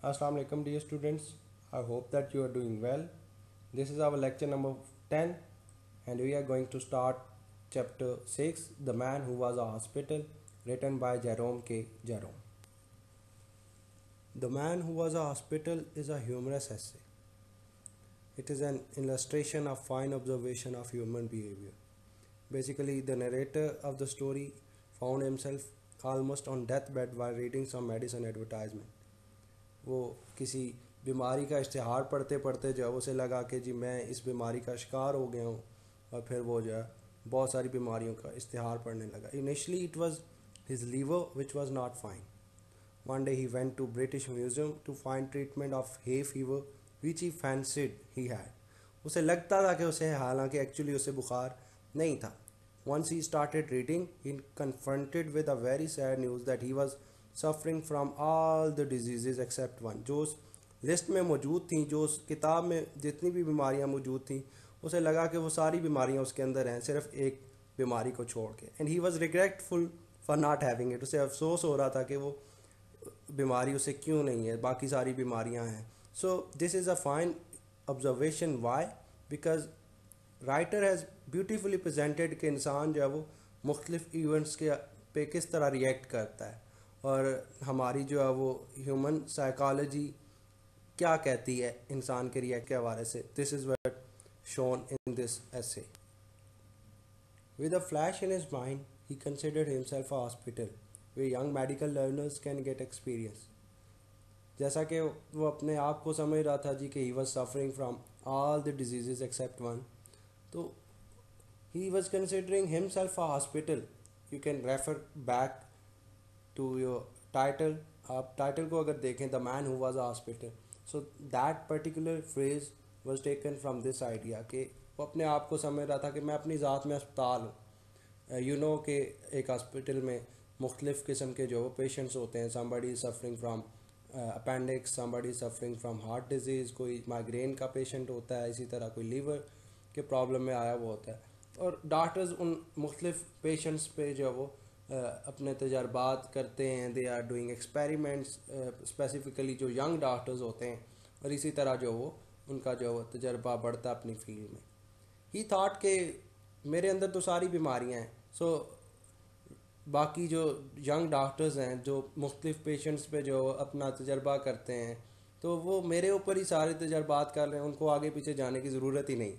Assalamu alaikum dear students. I hope that you are doing well. This is our lecture number 10 and we are going to start chapter 6, The Man Who Was a Hospital, written by Jerome K. Jerome. The Man Who Was a Hospital is a humorous essay. It is an illustration of fine observation of human behavior. Basically, the narrator of the story found himself almost on deathbed while reading some medicine advertisement. वो किसी बीमारी का इश्तिहार पढ़ते पढ़ते जो है उसे लगा कि जी मैं इस बीमारी का शिकार हो गया हूँ, और फिर वो जो है बहुत सारी बीमारियों का इश्तिहार पढ़ने लगा. Initially it was his liver which was not fine. One day he went to British museum to find treatment of hay fever which he fancied he had. उसे लगता था कि उसे, हालांकि एक्चुअली उसे बुखार नहीं था. Once he started reading, he confronted with a very sad news that he was suffering from all the diseases except one. जो उस लिस्ट में मौजूद थी, जो उस किताब में जितनी भी बीमारियां मौजूद थी, उसे लगा कि वो सारी बीमारियां उसके अंदर हैं, सिर्फ एक बीमारी को छोड़ के. And he was regretful for not having it. उसे अफसोस हो रहा था कि वो बीमारी उसे क्यों नहीं है, बाकी सारी बीमारियां हैं. So this is a fine observation. Why? Because writer has beautifully presented कि इंसान जो है वो मुख्तलिफ इवेंट्स के पे किस तरह रिएक्ट करता है, और हमारी जो है वो ह्यूमन साइकोलॉजी क्या कहती है इंसान के रिएक्ट के हवाले से. This is what shown in this essay. With a flash in his mind he considered himself a hospital way young medical learners can get experience. जैसा कि वो अपने आप को समझ रहा था जी कि he was suffering from all the disease except one, तो he was considering himself a hospital. You can refer back to your title. आप टाइटल को अगर देखें, the man who was a hospital, so that particular phrase was taken from this idea कि वो अपने आप को समझ रहा था कि मैं अपनी ज़ात में अस्पताल हूँ. यू नो कि एक हॉस्पिटल में मुख्तलिफ़ किस्म के जो पेशेंट्स होते हैं. Somebody suffering from appendix, somebody suffering from heart disease, कोई माइग्रेन का पेशेंट होता है, इसी तरह कोई लीवर के प्रॉब्लम में आया हुआ होता है. और डॉक्टर्स उन मुख्तलिफ पेशेंट्स पे जो है वो अपने तजर्बात करते हैं. They are doing experiments, specifically जो यंग डॉक्टर्स होते हैं, और इसी तरह जो वो उनका जो वो तजर्बा बढ़ता है अपनी फील्ड में. ही थाट के मेरे अंदर तो सारी बीमारियां हैं, सो बाकी जो यंग डॉक्टर्स हैं जो मुख्तलिफ पेशेंट्स पे जो अपना तजर्बा करते हैं, तो वो मेरे ऊपर ही सारे तजर्बात कर रहे हैं, उनको आगे पीछे जाने की ज़रूरत ही नहीं.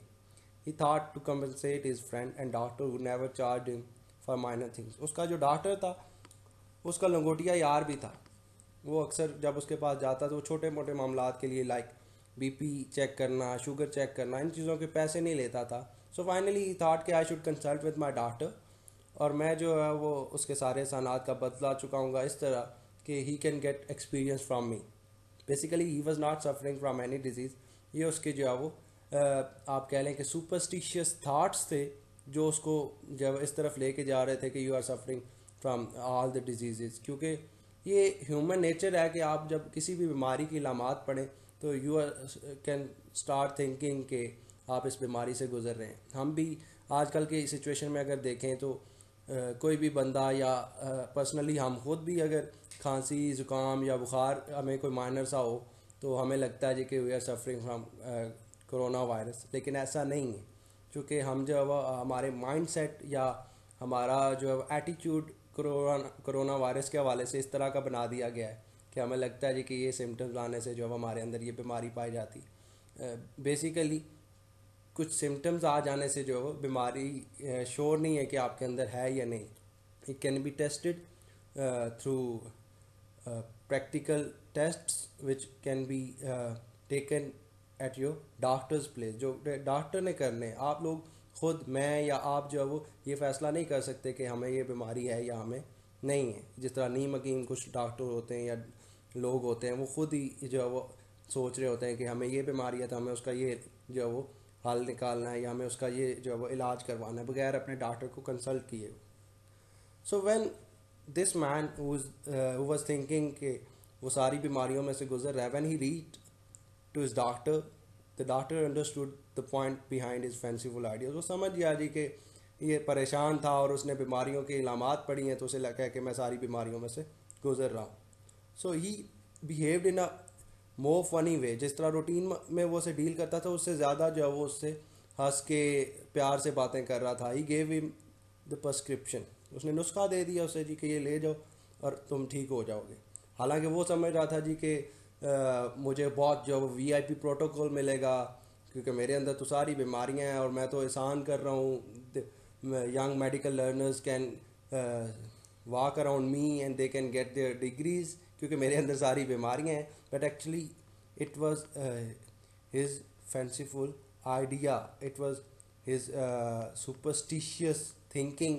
He thought to compensate his friend and doctor who never charged him for minor things. उसका जो डॉक्टर था उसका लंगोटिया यार भी था. वो अक्सर जब उसके पास जाता तो वो छोटे मोटे मामलात के लिए लाइक बीपी चेक करना, शुगर चेक करना, इन चीज़ों के पैसे नहीं लेता था. सो फाइनली ही थॉट कि I should consult with my doctor, और मैं जो है वो उसके सारे सनात का बदला चुकाऊँगा इस तरह कि he can get experience from me. Basically he was not suffering from any disease. ये उसके जो है वो आप कह लें कि सुपरस्टिशियस थाट्स थे जो उसको जब इस तरफ लेके जा रहे थे कि you are suffering from all the disease. क्योंकि ये ह्यूमन नेचर है कि आप जब किसी भी बीमारी की इलामात पढ़ें तो you are can start thinking कि आप इस बीमारी से गुजर रहे हैं. हम भी आजकल की सिचुएशन में अगर देखें तो कोई भी बंदा या पर्सनली हम खुद भी अगर खांसी, ज़ुकाम या बुखार हमें कोई माइनर सा हो तो हमें लगता है जी कि we are suffering from corona virus. लेकिन ऐसा नहीं है, क्योंकि हम जो है हमारे माइंडसेट या हमारा जो है एटीट्यूड कोरोना वायरस के हवाले से इस तरह का बना दिया गया है कि हमें लगता है जी कि ये सिम्टम्स आने से जो है हमारे अंदर ये बीमारी पाई जाती है. बेसिकली कुछ सिम्टम्स आ जाने से जो है बीमारी श्योर नहीं है कि आपके अंदर है या नहीं. It can be tested through practical tests which can be taken at your doctors place. जो डॉक्टर ने करने, आप लोग खुद, मैं या आप जो है वो ये फ़ैसला नहीं कर सकते कि हमें ये बीमारी है या हमें नहीं है. जिस तरह नीम हकीम कुछ डॉक्टर होते हैं या लोग होते हैं, वो खुद ही जो है वो सोच रहे होते हैं कि हमें ये बीमारी है तो हमें उसका ये जो है वो हल निकालना है या हमें उसका ये जो है वो इलाज करवाना है, बगैर अपने डॉक्टर को कंसल्ट किए. So when this man who was thinking कि वो सारी बीमारियों में से गुजर रहा है, when he read to his doctor, the doctor understood the point behind his fanciful ideas. वो समझ गया जी कि ये परेशान था और उसने बीमारियों की इलामात पढ़ी हैं तो उसे लगा कि मैं सारी बीमारियों में से गुजर रहा हूँ. सो ही बिहेव्ड इन अ मोर फनी वे, जिस तरह रूटीन में वो उसे डील करता था उससे ज़्यादा जो है वो उससे हंस के प्यार से बातें कर रहा था। He gave him the prescription, उसने नुस्खा दे दिया उसे जी कि ये ले जाओ और तुम ठीक हो जाओगे। हालांकि वो समझ रहा था जी कि मुझे बहुत जो वीआईपी प्रोटोकॉल मिलेगा क्योंकि मेरे अंदर तो सारी बीमारियां हैं और मैं तो एहसान कर रहा हूँ। young medical learners can walk around me and they can get their degrees क्योंकि मेरे अंदर सारी बीमारियां हैं। But actually it was his fanciful idea, it was his superstitious thinking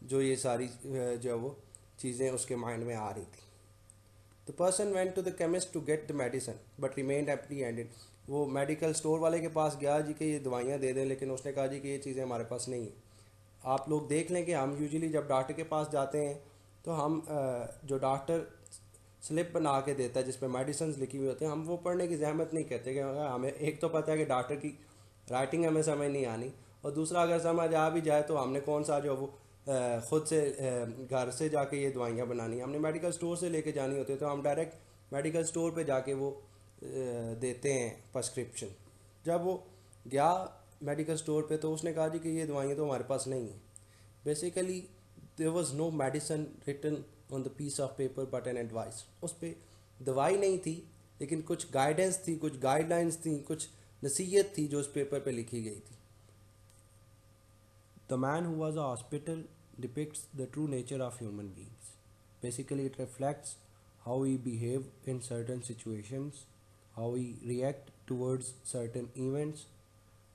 जो ये सारी जो है वो चीज़ें उसके माइंड में आ रही थी। The person went to the chemist to get the medicine but remained empty handed। वो मेडिकल स्टोर वाले के पास गया जी कि ये दवाइयाँ दे दें, लेकिन उसने कहा जी कि ये चीज़ें हमारे पास नहीं है। आप लोग देख लें कि हम यूजुअली जब डॉक्टर के पास जाते हैं तो हम जो डॉक्टर स्लिप बना के देता है जिसमें मेडिसिन लिखी हुई होती हैं, हम वो पढ़ने की जहमत नहीं करते कि हमें एक तो पता है कि डॉक्टर की राइटिंग हमें समझ नहीं आनी, और दूसरा अगर समझ आ भी जाए तो हमने कौन सा जो वो ख़ुद से घर से जाके ये दवाइयाँ बनानी, हमने मेडिकल स्टोर से लेके जानी होती है। तो हम डायरेक्ट मेडिकल स्टोर पे जाके वो देते हैं प्रिस्क्रिप्शन। जब वो गया मेडिकल स्टोर पे तो उसने कहा जी कि ये दवाइयाँ तो हमारे पास नहीं है। Basically there was no medicine written on the piece of paper but an advice. उस पर दवाई नहीं थी लेकिन कुछ गाइडेंस थी, कुछ गाइडलाइंस थी, कुछ नसीहत थी जो उस पेपर पे लिखी गई थी। The man who was a hospital depicts the true nature of human beings. Basically, it reflects how we behave in certain situations, how we react towards certain events,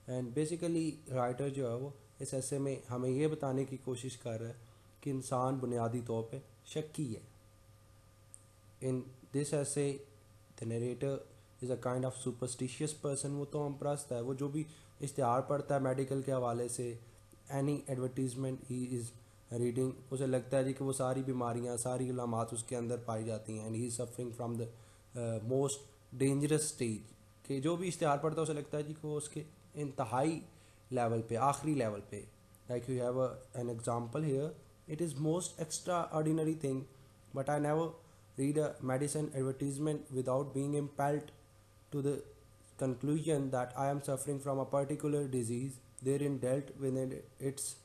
and basically writer जो है वो इस ऐसे में हमें ये बताने की कोशिश कर रहा है कि इंसान बुनियादी तौर पे शक्की है। इन दिस ऐसे the narrator is a kind of superstitious person. वो तो हम परस्त है, वो जो भी इश्तिहार पढ़ता है मेडिकल के हवाले से, any advertisement he is reading, उसे लगता है जी कि वो सारी बीमारियां, सारी अलामात उसके अंदर पाई जाती हैं। And he is suffering from the most dangerous stage, कि जो भी इश्तिहार पढ़ता है उसे लगता है जी कि वो उसके इंतहाई लेवल पे, आखिरी लेवल पे। Like you have an example hair, it is most extra ordinary thing but I never read a medicine advertisement without being impelled to the conclusion that I am suffering from a particular disease therein dealt with its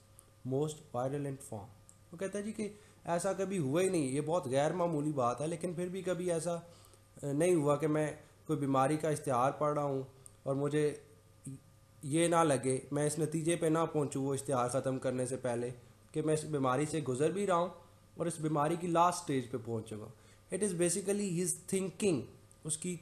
most virulent form। वो कहता है जी कि ऐसा कभी हुआ ही नहीं, ये बहुत गैर मामूली बात है, लेकिन फिर भी कभी ऐसा नहीं हुआ कि मैं कोई बीमारी का इश्तिहार पढ़ रहा हूँ और मुझे ये ना लगे, मैं इस नतीजे पे ना पहुँचूँ वो इश्तिहार ख़त्म करने से पहले कि मैं इस बीमारी से गुजर भी रहा हूँ और इस बीमारी की लास्ट स्टेज पे पहुँच चुका हूँ। It is basically his thinking, उसकी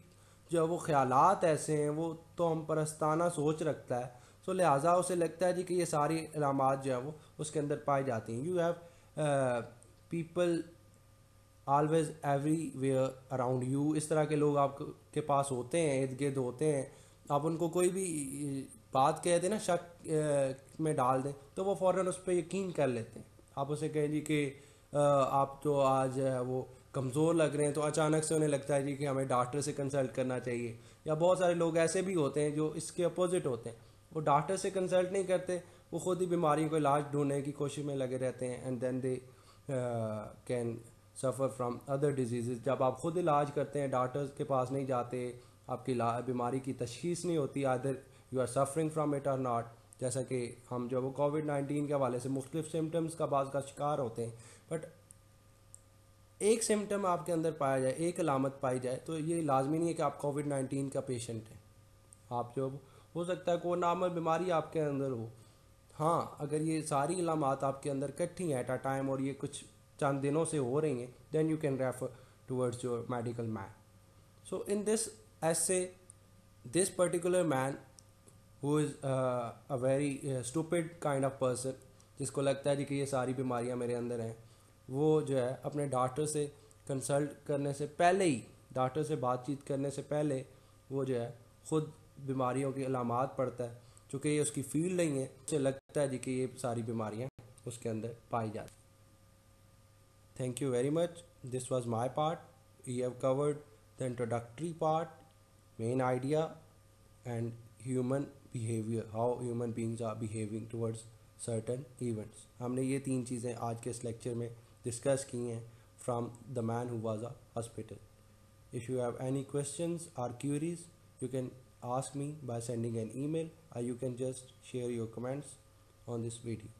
जो वो ख्यालात ऐसे हैं, वो तो हम परस्ताना सोच रखता है। सो लिहाजा उसे लगता है जी कि ये सारी अलामात जो है वो उसके अंदर पाई जाती हैं। You have people always everywhere around you, इस तरह के लोग आपके पास होते हैं, इर्द गिर्द होते हैं। आप उनको कोई भी बात कहते हैं ना, शक में डाल दें तो वो फ़ौरन उस पर यकीन कर लेते हैं। आप उसे कहें जी कि आप तो आज वो कमज़ोर लग रहे हैं, तो अचानक से उन्हें लगता है जी कि हमें डॉक्टर से कंसल्ट करना चाहिए। या बहुत सारे लोग ऐसे भी होते हैं जो इसके अपोजिट होते हैं, वो डॉक्टर से कंसल्ट नहीं करते, वो ख़ुद ही बीमारियों को इलाज ढूंढने की कोशिश में लगे रहते हैं। And then they can suffer from other disease. जब आप ख़ुद इलाज करते हैं, डॉक्टर्स के पास नहीं जाते, आपकी बीमारी की तशख़ीस नहीं होती, whether you are suffering from it or not. जैसा कि हम जो वो कोविड-19 के हवाले से मुख्तलिफ सिम्टम्स का बाज़ का शिकार होते हैं, बट एक सिम्टम आपके अंदर पाया जाए, एक अलामत पाई जाए, तो ये लाजमी नहीं है कि आप कोविड-19 का पेशेंट हैं। आप जो हो सकता है कोई नॉर्मल बीमारी आपके अंदर हो। हाँ, अगर ये सारी अलामात आपके अंदर इकट्ठी हैं एट अ टाइम और ये कुछ चंद दिनों से हो रही हैं, then you can refer towards your medical man. So in this essay, this particular man who is a very stupid kind of person, जिसको लगता है जी कि ये सारी बीमारियां मेरे अंदर हैं, वो जो है अपने डॉक्टर से कंसल्ट करने से पहले ही, डॉक्टर से बातचीत करने से पहले वो जो है ख़ुद बीमारियों की अलामात पड़ता है। चूँकि ये उसकी फील्ड नहीं है, उसे लगता है जी कि ये सारी बीमारियां उसके अंदर पाई जाती। Thank you very much, this was my part. We have covered the introductory part, main idea, and human behavior, how human beings are behaving towards certain events। हमने ये तीन चीज़ें आज के इस लेक्चर में डिस्कस की हैं from the man who was a hospital. If you have any questions or queries, you can ask me by sending an email, or you can just share your comments on this video.